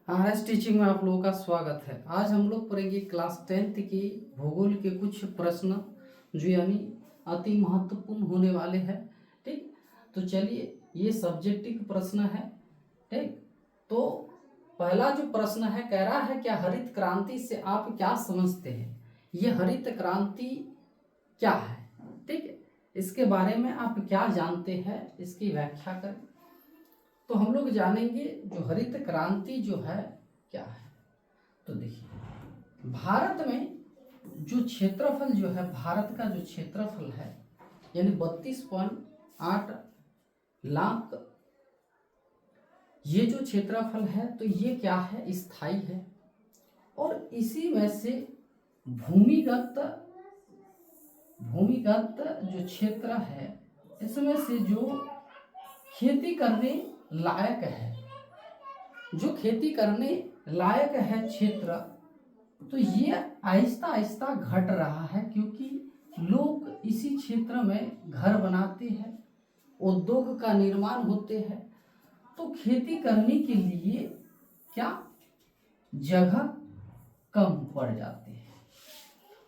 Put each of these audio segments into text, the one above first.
RS teaching में आप लोगों का स्वागत है। आज हम लोग पढ़ेंगे क्लास 10th की भूगोल के कुछ प्रश्न जो यानी अति महत्वपूर्ण होने वाले हैं। ठीक, तो चलिए ये सब्जेक्टिव प्रश्न है। ठीक, तो पहला जो प्रश्न है कह रहा है क्या हरित क्रांति से आप क्या समझते हैं। ये हरित क्रांति क्या है, ठीक है, इसके बारे में आप क्या जानते हैं, इसकी व्याख्या करें। तो हम लोग जानेंगे जो हरित क्रांति जो है क्या है। तो देखिए भारत में जो क्षेत्रफल जो है, भारत का जो क्षेत्रफल है यानी 32.8 लाख, ये जो क्षेत्रफल है तो ये क्या है, स्थायी है। और इसी में से भूमिगत जो क्षेत्र है इसमें से जो खेती करने लायक है, जो खेती करने लायक है क्षेत्र, तो ये आहिस्ता आहिस्ता घट रहा है क्योंकि लोग इसी क्षेत्र में घर बनाते हैं, उद्योग का निर्माण होते हैं। तो खेती करने के लिए क्या जगह कम पड़ जाते हैं,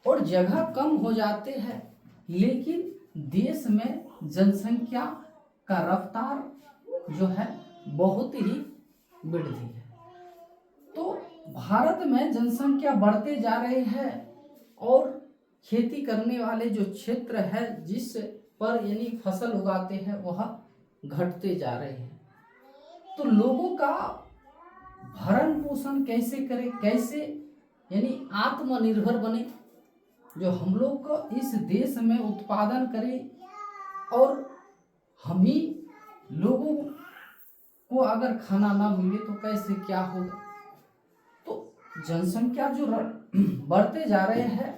और जगह कम हो जाते हैं, लेकिन देश में जनसंख्या का रफ्तार जो है बहुत ही वृद्धि है। तो भारत में जनसंख्या बढ़ते जा रहे हैं और खेती करने वाले जो क्षेत्र है जिस पर यानी फसल उगाते हैं वह घटते जा रहे हैं। तो लोगों का भरण पोषण कैसे करें, कैसे यानी आत्मनिर्भर बने, जो हम लोग को इस देश में उत्पादन करें और हम ही लोगों को अगर खाना ना मिले तो कैसे क्या होगा। तो जनसंख्या जो बढ़ते जा रहे हैं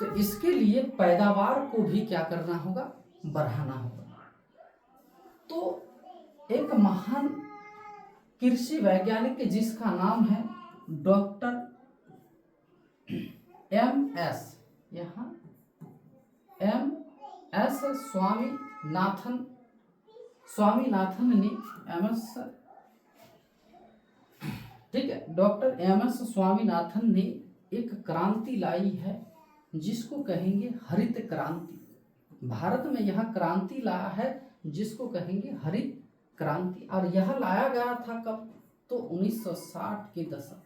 तो इसके लिए पैदावार को भी क्या करना होगा, बढ़ाना होगा। तो एक महान कृषि वैज्ञानिक जिसका नाम है डॉक्टर एम.एस. स्वामीनाथन ने एम.एस. ठीक है, डॉक्टर एम.एस. स्वामीनाथन ने एक क्रांति लाई है जिसको कहेंगे हरित क्रांति। भारत में यह क्रांति लाया है जिसको कहेंगे हरित क्रांति। और यह लाया गया था कब, तो 1960 के दशक,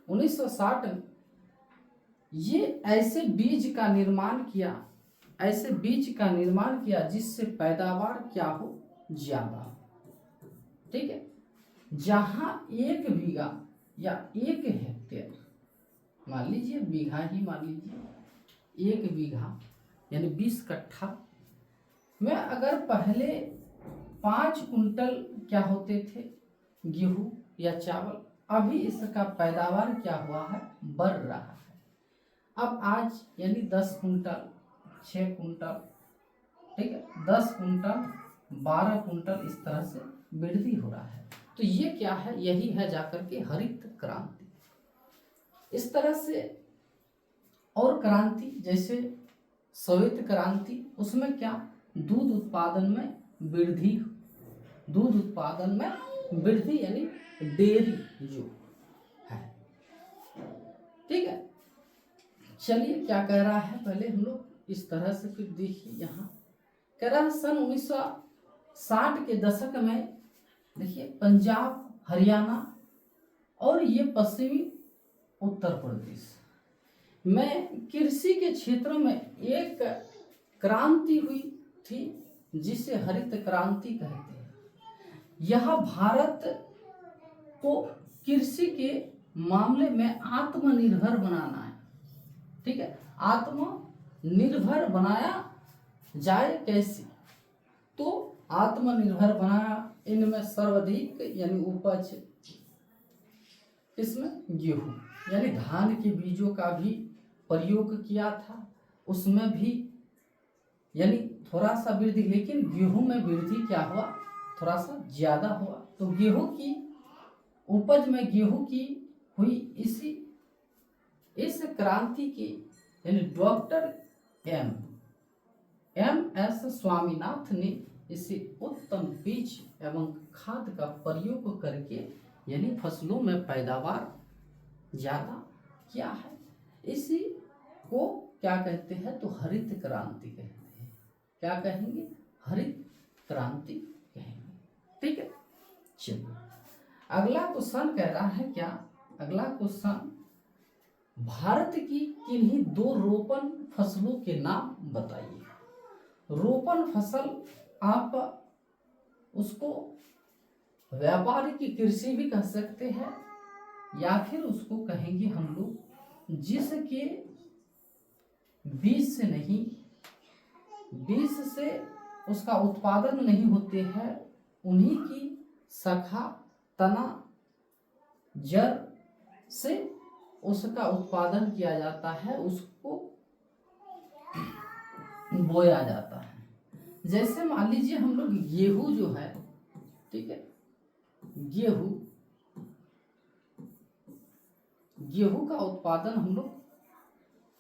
1960 में ये ऐसे बीज का निर्माण किया जिससे पैदावार क्या हो, ज्यादा। ठीक है, जहां 1 बीघा या 1 हेक्टेयर, मान लीजिए बीघा ही मान लीजिए, 1 बीघा यानी 20 कट्ठा में अगर पहले 5 कुंटल क्या होते थे गेहूं या चावल, अभी इसका पैदावार क्या हुआ है, बढ़ रहा है। अब आज यानी 10 कुंटल, 6 कुंटल, ठीक है, 10 कुंटल, 12 कुंटल, इस तरह से वृद्धि हो रहा है। तो ये क्या है, यही है जाकर के हरित क्रांति। इस तरह से और क्रांति जैसे श्वेत क्रांति, उसमें क्या दूध उत्पादन में वृद्धि यानी डेयरी जो है। ठीक है, चलिए क्या कह रहा है पहले हम लोग इस तरह से फिर देखिए। यहाँ कह रहा है सन 1960 के दशक में देखिए पंजाब, हरियाणा और ये पश्चिमी उत्तर प्रदेश में कृषि के क्षेत्र में एक क्रांति हुई थी जिसे हरित क्रांति कहते हैं। यह भारत को कृषि के मामले में आत्मनिर्भर बनाना है। ठीक है, आत्मनिर्भर बनाया जाए कैसे, तो आत्मनिर्भर बनाया, इनमें सर्वाधिक यानी उपज इसमें गेहूं यानी धान के बीजों का भी प्रयोग किया था, उसमें भी यानी थोड़ा सा वृद्धि, लेकिन गेहूं में वृद्धि क्या हुआ, थोड़ा सा ज्यादा हुआ। तो गेहूं की उपज में गेहूं की हुई इस क्रांति की यानी डॉक्टर एम.एस. स्वामीनाथन ने इसे उत्तम बीज एवं खाद का प्रयोग करके यानी फसलों में पैदावार ज़्यादा किया है। इसी को क्या कहते हैं, तो हरित क्रांति कहते हैं। क्या कहेंगे, हरित क्रांति कहेंगे। ठीक है, चलिए अगला क्वेश्चन कह रहा है क्या, अगला क्वेश्चन, भारत की किन्हीं 2 रोपण फसलों के नाम बताइए। रोपण फसल आप उसको व्यापारिक कृषि भी कह सकते हैं, या फिर उसको कहेंगे हम लोग जिसके बीज से नहीं, बीज से उसका उत्पादन नहीं होते हैं, उन्हीं की शाखा, तना, जड़ से उसका उत्पादन किया जाता है, उसको बोया जाता है। जैसे मान लीजिए हम लोग गेहूं जो है, ठीक है, गेहूं का उत्पादन हम लोग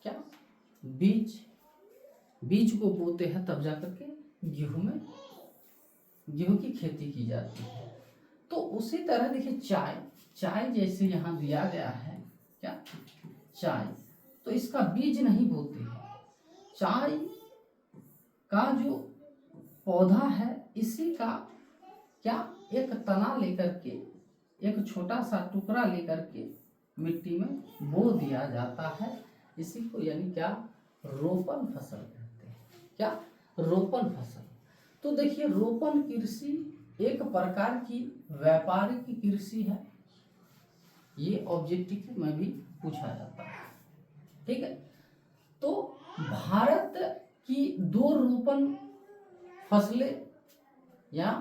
क्या, बीज को बोते हैं, तब जाकर के गेहूं की खेती की जाती है। तो उसी तरह देखिए चाय जैसे यहाँ दिया गया है क्या, चाय, तो इसका बीज नहीं बोते हैं। चाय का जो पौधा है इसी का क्या, एक तना लेकर के, एक छोटा सा टुकड़ा लेकर के मिट्टी में बो दिया जाता है। इसी को यानी क्या, रोपण फसल कहते हैं। क्या, रोपण फसल। तो देखिए रोपण कृषि एक प्रकार की व्यापारिक कृषि है, ये ऑब्जेक्टिव में भी पूछा जाता है। ठीक है, तो भारत की 2 रोपण फसलें या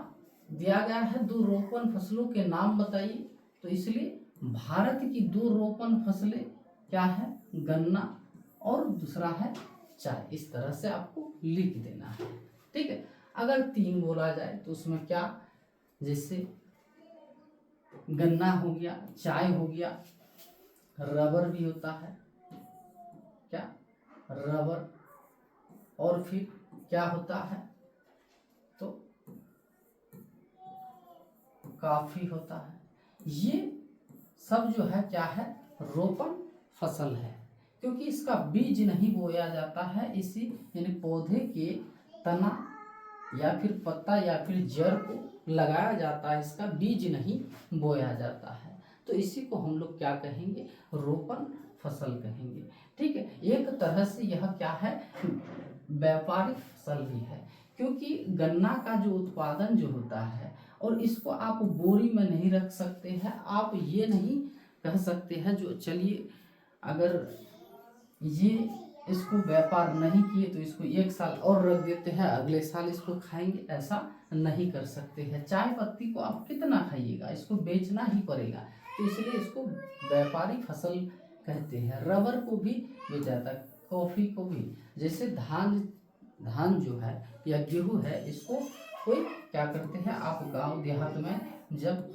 दिया गया है, 2 रोपण फसलों के नाम बताइए। तो इसलिए भारत की 2 रोपण फसलें क्या है, गन्ना और दूसरा है चाय। इस तरह से आपको लिख देना है। ठीक है, अगर 3 बोला जाए तो उसमें क्या, जैसे गन्ना हो गया, चाय हो गया, रबर भी होता है, क्या, रबर, और फिर क्या होता है, तो काफी होता है। ये सब जो है क्या है, रोपण फसल है, क्योंकि इसका बीज नहीं बोया जाता है। इसी यानी पौधे के तना या फिर पत्ता या फिर जड़ को लगाया जाता है, इसका बीज नहीं बोया जाता है। तो इसी को हम लोग क्या कहेंगे, रोपण फसल कहेंगे। ठीक है, एक तरह से यह क्या है, व्यापारिक फसल भी है, क्योंकि गन्ना का जो उत्पादन जो होता है, और इसको आप बोरी में नहीं रख सकते हैं। आप ये नहीं कह सकते हैं जो, चलिए अगर ये इसको व्यापार नहीं किए तो इसको 1 साल और रख देते हैं, अगले साल इसको खाएंगे, ऐसा नहीं कर सकते हैं। चाय पत्ती को आप कितना खाइएगा, इसको बेचना ही पड़ेगा, तो इसलिए इसको व्यापारिक फसल कहते हैं। रबर को भी बेचा जाता है, कॉफी को भी। जैसे धान जो है या गेहूं है, इसको कोई क्या करते हैं, आप गांव देहात में जब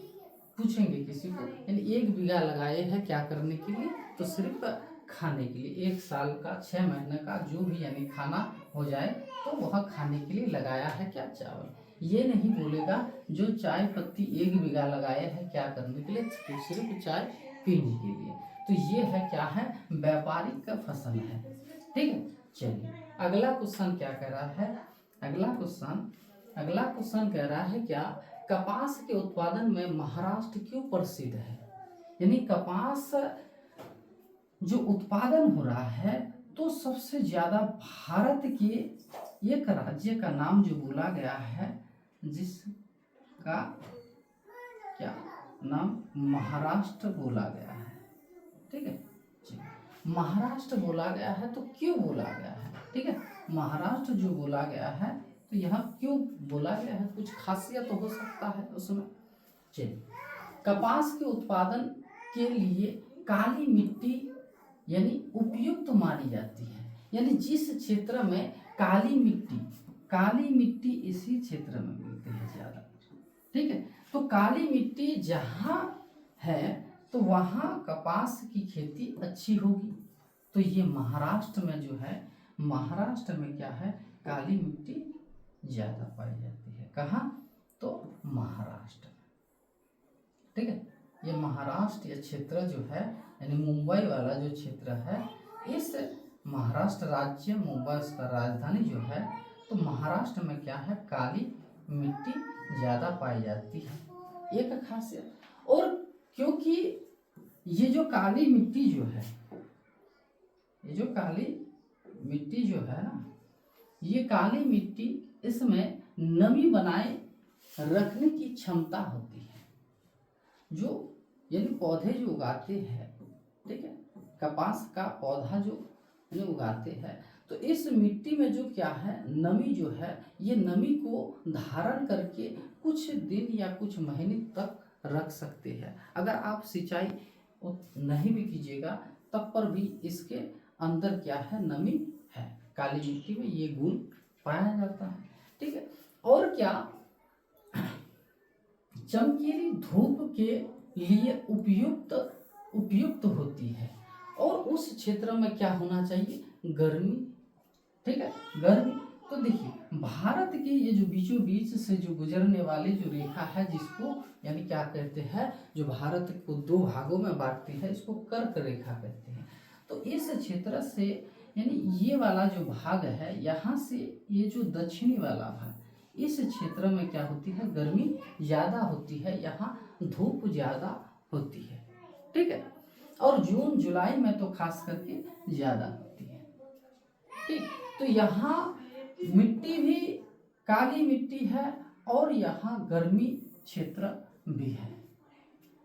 पूछेंगे किसी को, यानी 1 बीघा लगाए हैं क्या करने के लिए, तो सिर्फ खाने के लिए, 1 साल का 6 महीने का जो भी यानी खाना हो जाए, तो वह खाने के लिए लगाया है क्या, चावल। ये नहीं बोलेगा जो चाय पत्ती 1 बीघा लगाए हैं क्या करने के लिए, तो सिर्फ चाय पीने के लिए। तो ये है क्या है, व्यापारिक का फसल है। ठीक है, चलिए अगला क्वेश्चन क्या कह रहा है, अगला क्वेश्चन कह रहा है क्या, कपास के उत्पादन में महाराष्ट्र क्यों प्रसिद्ध है। यानी कपास जो उत्पादन हो रहा है, तो सबसे ज्यादा भारत के एक राज्य का नाम जो बोला गया है, जिसका क्या नाम, महाराष्ट्र बोला गया है। ठीक है, महाराष्ट्र बोला गया है, तो क्यों बोला गया है। ठीक है, महाराष्ट्र जो बोला गया है, तो यहाँ क्यों बोला गया है, कुछ खासियत तो हो सकता है उसमें। चलिए, कपास के उत्पादन के लिए काली मिट्टी यानी उपयुक्त मानी जाती है। यानी जिस क्षेत्र में काली मिट्टी इसी क्षेत्र में मिलती है ज्यादा। ठीक है, तो काली मिट्टी जहाँ है तो वहाँ कपास की खेती अच्छी होगी। तो ये महाराष्ट्र में जो है, महाराष्ट्र में क्या है, काली मिट्टी ज्यादा पाई जाती है। कहाँ? तो महाराष्ट्र। ठीक है, ये महाराष्ट्र ये क्षेत्र जो है यानी मुंबई वाला जो क्षेत्र है, इस महाराष्ट्र राज्य, मुंबई उसका राजधानी जो है, तो महाराष्ट्र में क्या है, काली मिट्टी ज़्यादा पाई जाती है, एक खासियत। और क्योंकि ये जो काली मिट्टी जो है, ये जो काली मिट्टी जो है ना, ये काली मिट्टी इसमें नमी बनाए रखने की क्षमता होती है। जो यानी पौधे जो उगाते हैं, ठीक है, कपास का पौधा जो उगाते हैं, तो इस मिट्टी में जो क्या है, नमी जो है, ये नमी को धारण करके कुछ दिन या कुछ महीने तक रख सकते हैं। अगर आप सिंचाई नहीं भी कीजिएगा तब पर भी इसके अंदर क्या है, नमी है। काली मिट्टी में ये गुण पाया जाता है। ठीक है, और क्या, चमकीली धूप के लिए उपयुक्त होती है। और उस क्षेत्र में क्या होना चाहिए, गर्मी। ठीक है, गर्मी। तो देखिए, भारत के ये जो बीचों बीच से जो गुजरने वाली जो रेखा है, जिसको यानी क्या कहते हैं, जो भारत को दो भागों में बांटती है, इसको कर्क रेखा कहते हैं। तो इस क्षेत्र से यानी ये वाला जो भाग है, यहाँ से ये जो दक्षिणी वाला भाग, इस क्षेत्र में क्या होती है, गर्मी ज़्यादा होती है, यहाँ धूप ज़्यादा होती है। ठीक है, और जून जुलाई में तो खास करके ज़्यादा होती है। ठीक, तो यहाँ मिट्टी भी काली मिट्टी है और यहाँ गर्मी क्षेत्र भी है,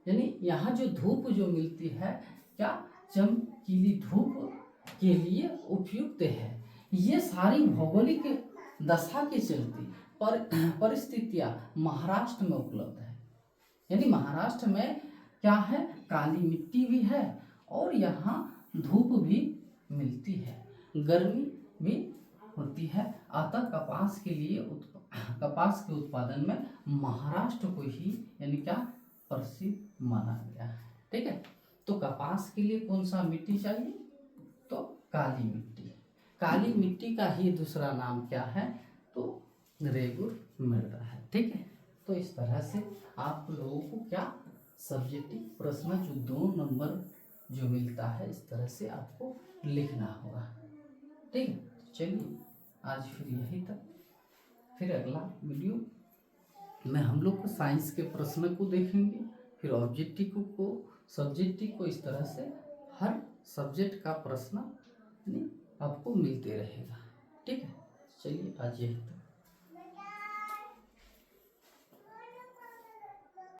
यानी यहाँ जो धूप जो मिलती है, क्या चमकीली धूप के लिए उपयुक्त है। ये सारी भौगोलिक दशा के चलते परिस्थितियाँ महाराष्ट्र में उपलब्ध है। यानी महाराष्ट्र में क्या है, काली मिट्टी भी है और यहाँ धूप भी मिलती है, गर्मी भी होती है। अतः कपास के उत्पादन में महाराष्ट्र को ही यानी क्या प्रसिद्ध माना गया है। ठीक है, तो कपास के लिए कौन सा मिट्टी चाहिए, तो काली मिट्टी। काली मिट्टी का ही दूसरा नाम क्या है, तो रेगुर मृदा है। ठीक है, तो इस तरह से आप लोगों को क्या सब्जेक्टिव प्रश्न जो 2 नंबर जो मिलता है, इस तरह से आपको लिखना होगा। ठीक है, चलिए आज फिर यही तक। फिर अगला वीडियो में हम लोग साइंस के प्रश्न को देखेंगे, फिर ऑब्जेक्टिव को, सब्जेक्टिव को, इस तरह से हर सब्जेक्ट का प्रश्न आपको मिलते रहेगा। ठीक है, चलिए आज यही तक।